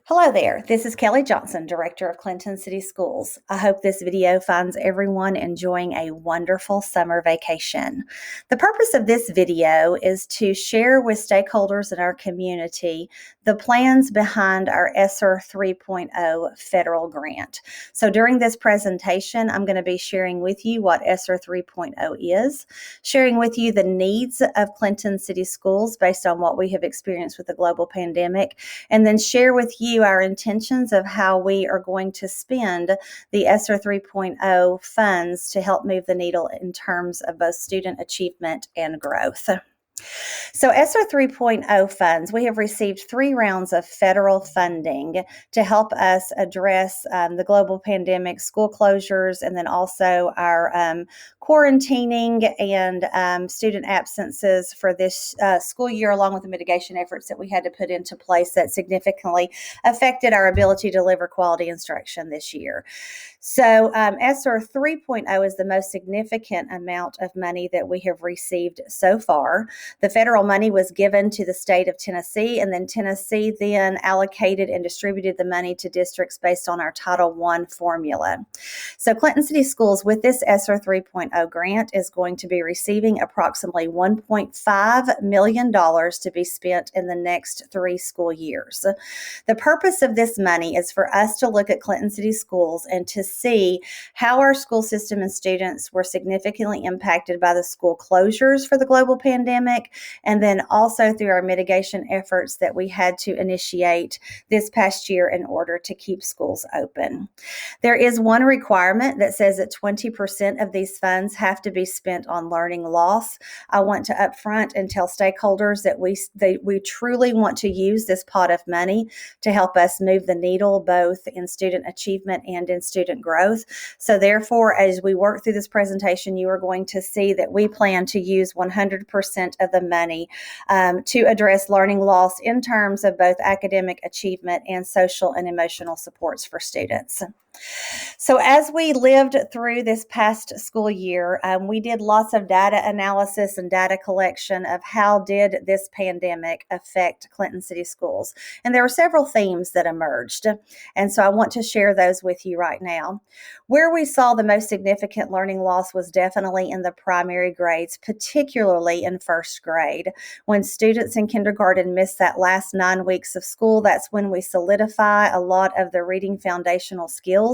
Hello there, this is Kelly Johnson, Director of Clinton City Schools. I hope this video finds everyone enjoying a wonderful summer vacation. The purpose of this video is to share with stakeholders in our community the plans behind our ESSER 3.0 federal grant. So during this presentation, I'm going to be sharing with you what ESSER 3.0 is, sharing with you the needs of Clinton City Schools based on what we have experienced with the global pandemic, and then share with you our intentions of how we are going to spend the ESSER 3.0 funds to help move the needle in terms of both student achievement and growth. So ESSER 3.0 funds, we have received 3 rounds of federal funding to help us address the global pandemic, school closures, and then also our quarantining and student absences for this school year, along with the mitigation efforts that we had to put into place that significantly affected our ability to deliver quality instruction this year. So ESSER 3.0 is the most significant amount of money that we have received so far. The federal money was given to the state of Tennessee, and then Tennessee then allocated and distributed the money to districts based on our Title I formula. So Clinton City Schools, with this ESSER 3.0 grant, is going to be receiving approximately $1.5 million to be spent in the next 3 school years. The purpose of this money is for us to look at Clinton City Schools and to see how our school system and students were significantly impacted by the school closures for the global pandemic, and then also through our mitigation efforts that we had to initiate this past year in order to keep schools open. There is one requirement that says that 20% of these funds have to be spent on learning loss. I want to upfront and tell stakeholders that we truly want to use this pot of money to help us move the needle both in student achievement and in student growth. So therefore, as we work through this presentation, you are going to see that we plan to use 100% of the money to address learning loss in terms of both academic achievement and social and emotional supports for students. So as we lived through this past school year, we did lots of data analysis and data collection of how did this pandemic affect Clinton City Schools. And there were several themes that emerged. And so I want to share those with you right now. Where we saw the most significant learning loss was definitely in the primary grades, particularly in first grade. When students in kindergarten miss that last 9 weeks of school, that's when we solidify a lot of the reading foundational skills,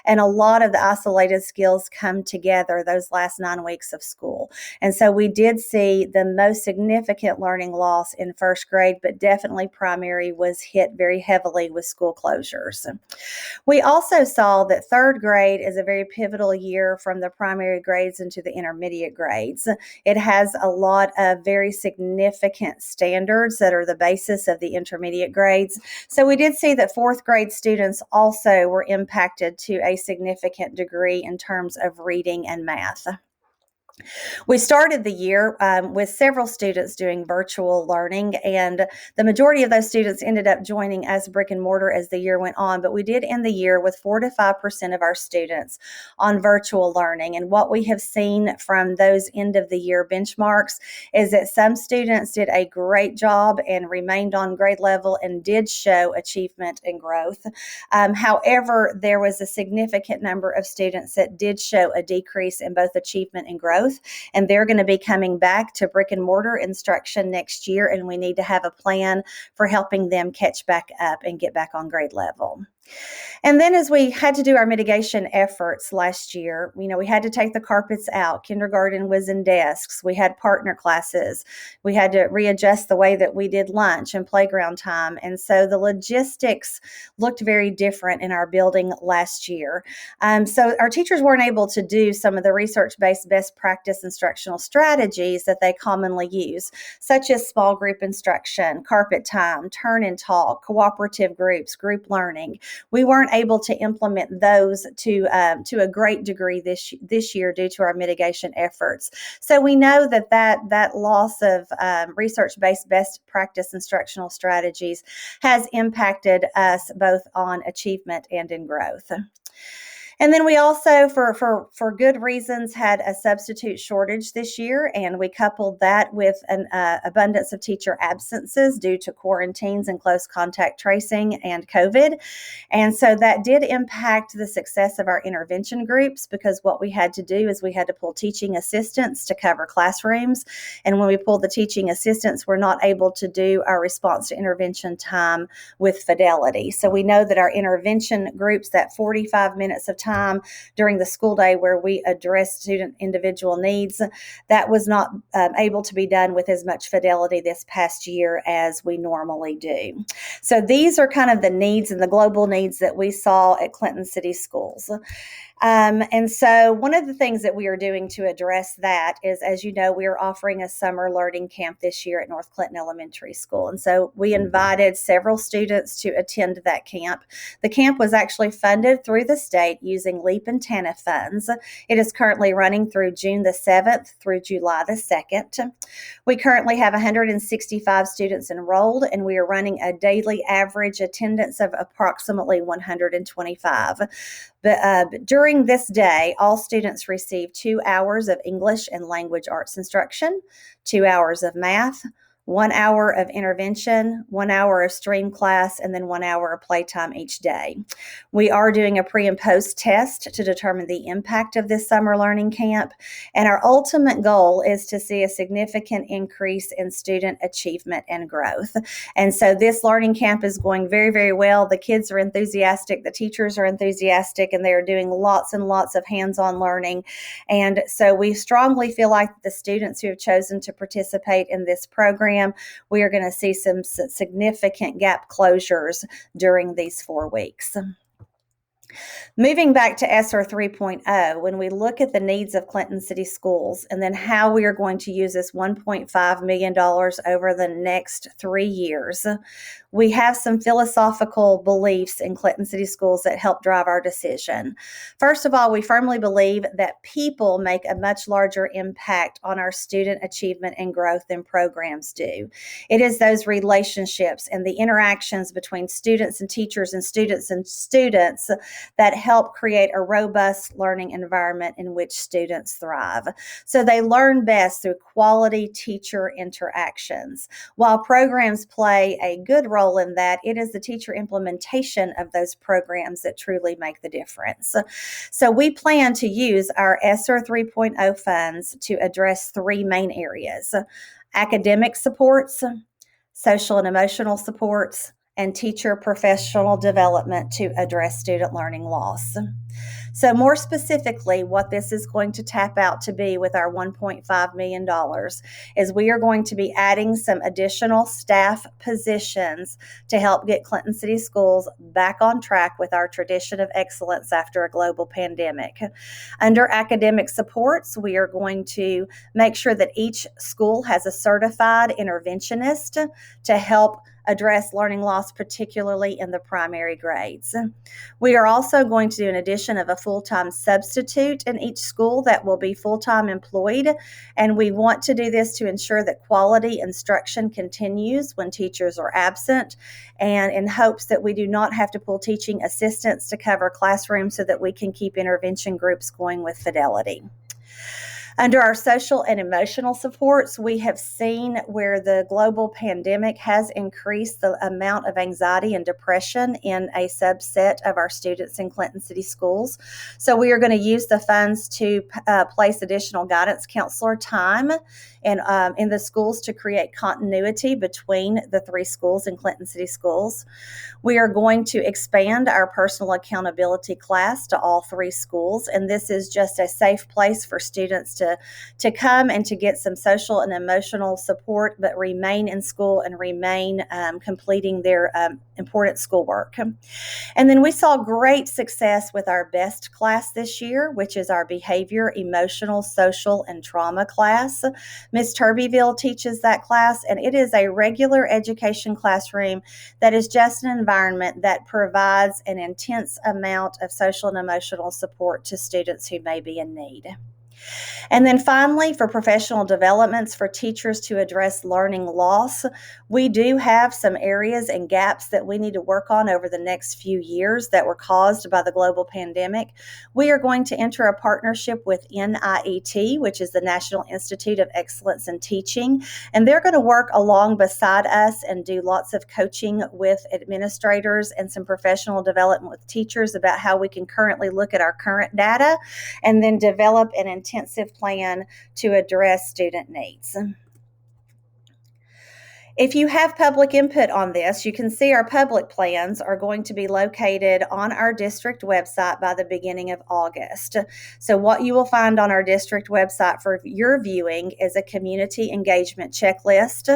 and a lot of the isolated skills come together those last 9 weeks of school. And so we did see the most significant learning loss in first grade, but definitely primary was hit very heavily with school closures. We also saw that third grade is a very pivotal year from the primary grades into the intermediate grades. It has a lot of very significant standards that are the basis of the intermediate grades. So we did see that fourth grade students also were impacted to a significant degree in terms of reading and math. We started the year with several students doing virtual learning, and the majority of those students ended up joining us brick and mortar as the year went on, but we did end the year with 4 to 5% of our students on virtual learning. And what we have seen from those end of the year benchmarks is that some students did a great job and remained on grade level and did show achievement and growth. However, there was a significant number of students that did show a decrease in both achievement and growth, and they're going to be coming back to brick and mortar instruction next year, and we need to have a plan for helping them catch back up and get back on grade level. And then as we had to do our mitigation efforts last year, we had to take the carpets out. Kindergarten was in desks. We had partner classes. We had to readjust the way that we did lunch and playground time. And so the logistics looked very different in our building last year. So our teachers weren't able to do some of the research-based best practice instructional strategies that they commonly use, such as small group instruction, carpet time, turn and talk, cooperative groups, group learning. We weren't able to implement those to a great degree this year due to our mitigation efforts. So we know that loss of research-based best practice instructional strategies has impacted us both on achievement and in growth. And then we also, for good reasons, had a substitute shortage this year, and we coupled that with an abundance of teacher absences due to quarantines and close contact tracing and COVID. And so that did impact the success of our intervention groups, because what we had to do is we had to pull teaching assistants to cover classrooms. And when we pulled the teaching assistants, we're not able to do our response to intervention time with fidelity. So we know that our intervention groups, that 45 minutes of time during the school day where we address student individual needs, that was not able to be done with as much fidelity this past year as we normally do. So these are kind of the needs and the global needs that we saw at Clinton City Schools. And so one of the things that we are doing to address that is, as you know, we are offering a summer learning camp this year at North Clinton Elementary School. And so we invited several students to attend that camp. The camp was actually funded through the state using LEAP and TANF funds. It is currently running through June the 7th through July the 2nd. We currently have 165 students enrolled, and we are running a daily average attendance of approximately 125. But during this day, all students receive 2 hours of English and language arts instruction, 2 hours of math, 1 hour of intervention, 1 hour of stream class, and then 1 hour of playtime each day. We are doing a pre and post test to determine the impact of this summer learning camp, and our ultimate goal is to see a significant increase in student achievement and growth. And so this learning camp is going very, very well. The kids are enthusiastic, the teachers are enthusiastic, and they are doing lots and lots of hands-on learning. And so we strongly feel like the students who have chosen to participate in this program, we are going to see some significant gap closures during these 4 weeks. Moving back to ESSER 3.0, when we look at the needs of Clinton City Schools and then how we are going to use this $1.5 million over the next 3 years, we have some philosophical beliefs in Clinton City Schools that help drive our decision. First of all, we firmly believe that people make a much larger impact on our student achievement and growth than programs do. It is those relationships and the interactions between students and teachers and students that help create a robust learning environment in which students thrive. So they learn best through quality teacher interactions. While programs play a good role in that, it is the teacher implementation of those programs that truly make the difference. So we plan to use our ESSER 3.0 funds to address 3 main areas: academic supports, social and emotional supports, and teacher professional development to address student learning loss. So more specifically, what this is going to tap out to be with our $1.5 million is we are going to be adding some additional staff positions to help get Clinton City Schools back on track with our tradition of excellence after a global pandemic. Under academic supports, we are going to make sure that each school has a certified interventionist to help address learning loss, particularly in the primary grades. We are also going to do an addition of a full-time substitute in each school that will be full-time employed, and we want to do this to ensure that quality instruction continues when teachers are absent, and in hopes that we do not have to pull teaching assistants to cover classrooms so that we can keep intervention groups going with fidelity. Under our social and emotional supports, we have seen where the global pandemic has increased the amount of anxiety and depression in a subset of our students in Clinton City Schools. So we are going to use the funds to place additional guidance counselor time in the schools to create continuity between the 3 schools in Clinton City Schools. We are going to expand our personal accountability class to all 3 schools, and this is just a safe place for students to come and to get some social and emotional support, but remain in school and remain completing their important schoolwork. And then we saw great success with our BEST class this year, which is our behavior, emotional, social, and trauma class. Ms. Turbyville teaches that class, and it is a regular education classroom that is just an environment that provides an intense amount of social and emotional support to students who may be in need. And then finally, for professional developments for teachers to address learning loss, we do have some areas and gaps that we need to work on over the next few years that were caused by the global pandemic. We are going to enter a partnership with NIET, which is the National Institute of Excellence in Teaching, and they're going to work along beside us and do lots of coaching with administrators and some professional development with teachers about how we can currently look at our current data and then develop an intensive plan to address student needs. If you have public input on this, you can see our public plans are going to be located on our district website by the beginning of August. So what you will find on our district website for your viewing is a community engagement checklist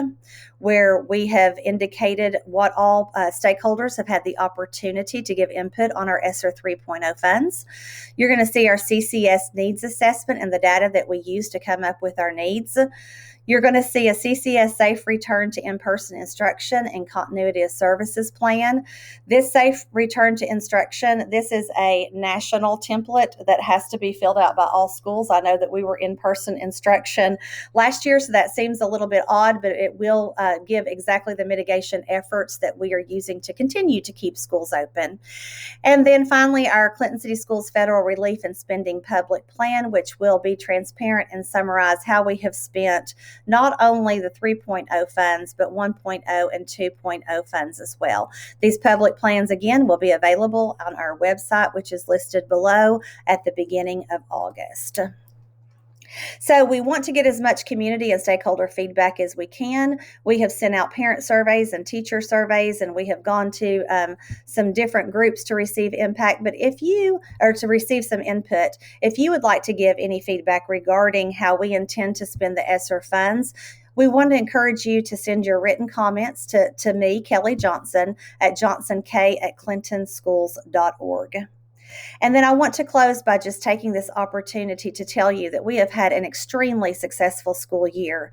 where we have indicated what all stakeholders have had the opportunity to give input on our ESSER 3.0 funds. You're going to see our CCS needs assessment and the data that we use to come up with our needs. You're going to see a CCS Safe Return to In-Person Instruction and Continuity of Services plan. This Safe Return to Instruction, this is a national template that has to be filled out by all schools. I know that we were in-person instruction last year, so that seems a little bit odd, but it will give exactly the mitigation efforts that we are using to continue to keep schools open. And then finally, our Clinton City Schools Federal Relief and Spending Public Plan, which will be transparent and summarize how we have spent not only the 3.0 funds, but 1.0 and 2.0 funds as well. These public plans, again, will be available on our website, which is listed below at the beginning of August. So we want to get as much community and stakeholder feedback as we can. We have sent out parent surveys and teacher surveys, and we have gone to some different groups to receive impact. But to receive some input, if you would like to give any feedback regarding how we intend to spend the ESSER funds, we want to encourage you to send your written comments to me, Kelly Johnson, at johnsonk@clintonschools.org. And then I want to close by just taking this opportunity to tell you that we have had an extremely successful school year.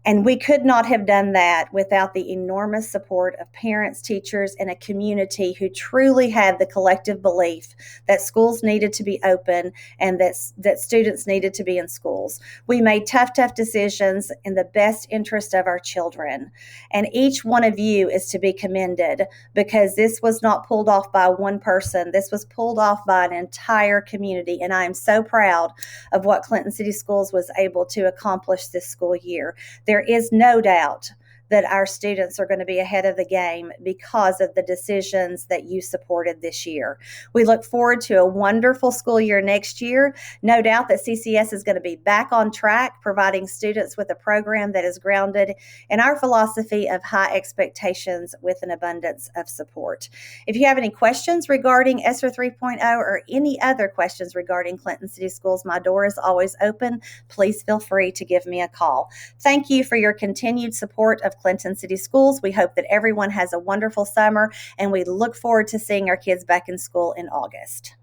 And we could not have done that without the enormous support of parents, teachers, and a community who truly had the collective belief that schools needed to be open and that students needed to be in schools. We made tough decisions in the best interest of our children. And each one of you is to be commended because this was not pulled off by one person. This was pulled off by an entire community. And I am so proud of what Clinton City Schools was able to accomplish this school year. There is no doubt that our students are going to be ahead of the game because of the decisions that you supported this year. We look forward to a wonderful school year next year. No doubt that CCS is going to be back on track, providing students with a program that is grounded in our philosophy of high expectations with an abundance of support. If you have any questions regarding ESSER 3.0 or any other questions regarding Clinton City Schools, my door is always open. Please feel free to give me a call. Thank you for your continued support of Clinton City Schools. We hope that everyone has a wonderful summer, and we look forward to seeing our kids back in school in August.